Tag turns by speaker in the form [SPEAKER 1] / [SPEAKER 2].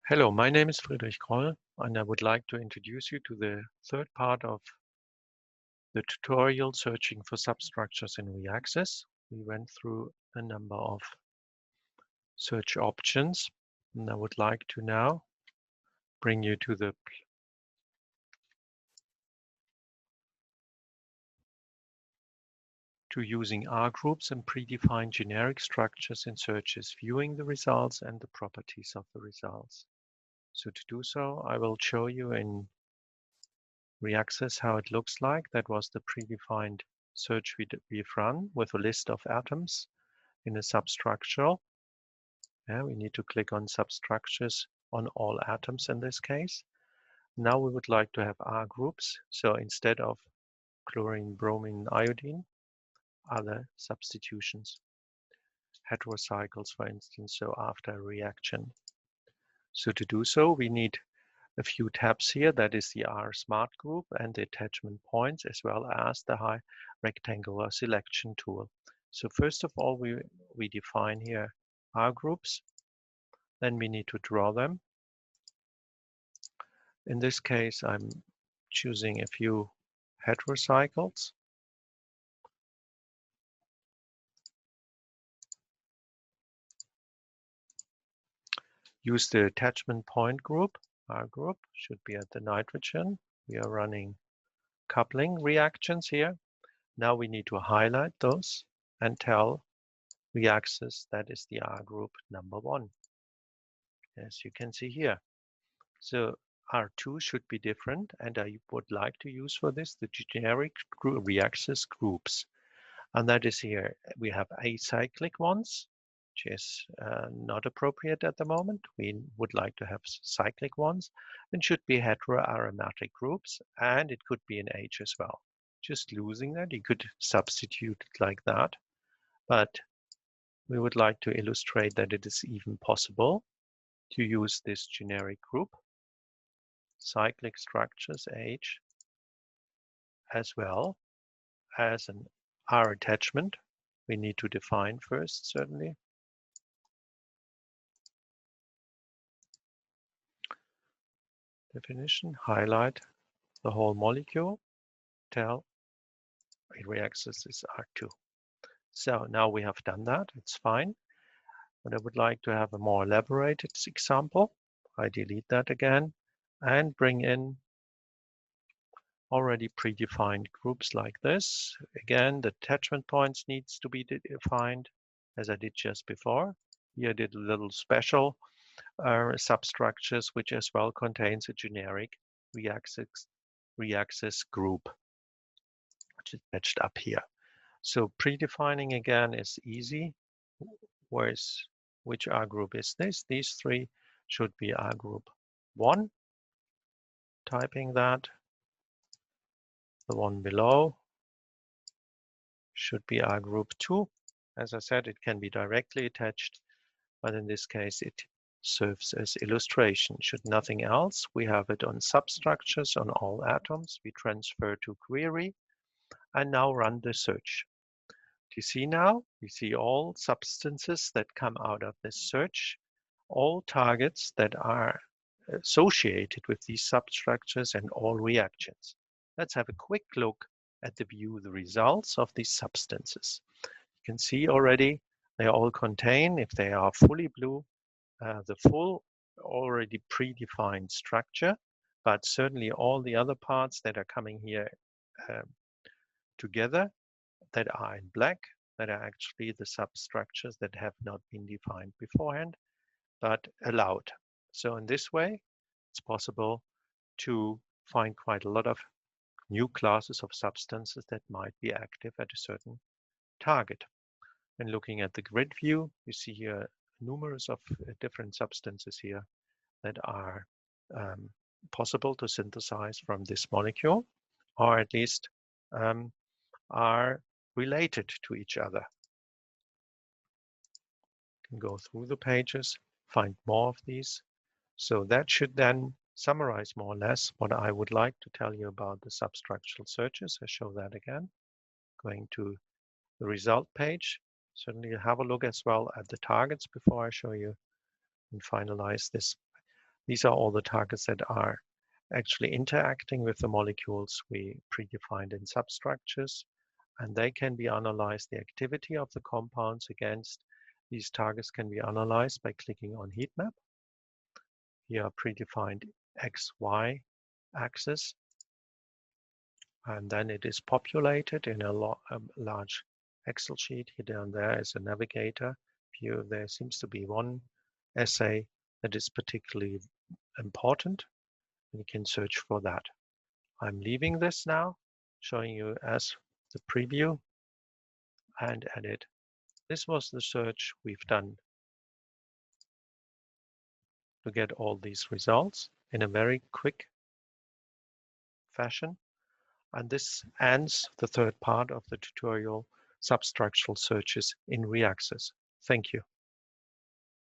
[SPEAKER 1] Hello, my name is Friedrich Kroll, and I would like to introduce you to the third part of the tutorial searching for substructures in Reaxys. We went through a number of search options, and I would like to now bring you to using R groups and predefined generic structures in searches, viewing the results and the properties of the results. So to do so, I will show you Reaxys how it looks like. That was the predefined search we've run with a list of atoms in a substructure. Yeah, we need to click on substructures on all atoms in this case. Now we would like to have R groups. So instead of chlorine, bromine, iodine, other substitutions, heterocycles, for instance, so after a reaction. So to do so, we need a few tabs here. That is the R Smart Group and the attachment points, as well as the high rectangular selection tool. So first of all, we define here R groups. Then we need to draw them. In this case, I'm choosing a few heterocycles. Use the attachment point group. R group should be at the nitrogen. We are running coupling reactions here. Now we need to highlight those and tell Reaxys that is the R group number 1, as you can see here. So R2 should be different, and I would like to use for this the generic Reaxys groups. And that is here. We have acyclic ones, which is not appropriate at the moment. We would like to have cyclic ones, and should be heteroaromatic groups, and it could be an H as well. Just losing that, you could substitute it like that. But we would like to illustrate that it is even possible to use this generic group, cyclic structures H, as well as an R attachment. We need to define first, certainly. Definition, highlight the whole molecule, tell it reacts as this R2. So now we have done that, it's fine. But I would like to have a more elaborated example. I delete that again and bring in already predefined groups like this. Again, the attachment points needs to be defined as I did just before. Here I did a little special substructures, which as well contains a generic Reaxys group, which is patched up here. So predefining again is easy. Which R group is this? These three should be R group 1. Typing that. The one below should be R group 2. As I said, it can be directly attached, but in this case it serves as illustration. Should nothing else, we have it on substructures on all atoms. We transfer to query and now run the search. Do you see now? You see all substances that come out of this search, all targets that are associated with these substructures and all reactions. Let's have a quick look at the results of these substances. You can see already they all contain, if they are fully blue, the full already predefined structure, but certainly all the other parts that are coming here together that are in black, that are actually the substructures that have not been defined beforehand, but allowed. So in this way, it's possible to find quite a lot of new classes of substances that might be active at a certain target. And looking at the grid view, you see here numerous of different substances here that are possible to synthesize from this molecule, or at least are related to each other. You can go through the pages, find more of these. So that should then summarize more or less what I would like to tell you about the substructural searches. I show that again. Going to the result page. Certainly have a look as well at the targets before I show you and finalize this. These are all the targets that are actually interacting with the molecules we predefined in substructures, and they can be analyzed. The activity of the compounds against these targets can be analyzed by clicking on heat map. Here are predefined XY axis, and then it is populated in a large Excel sheet. Here down there is a navigator view. There seems to be one assay that is particularly important, and you can search for that. I'm leaving this now, showing you as the preview and edit. This was the search we've done to get all these results in a very quick fashion. And this ends the third part of the tutorial, substructural searches in Reaxys. Thank you.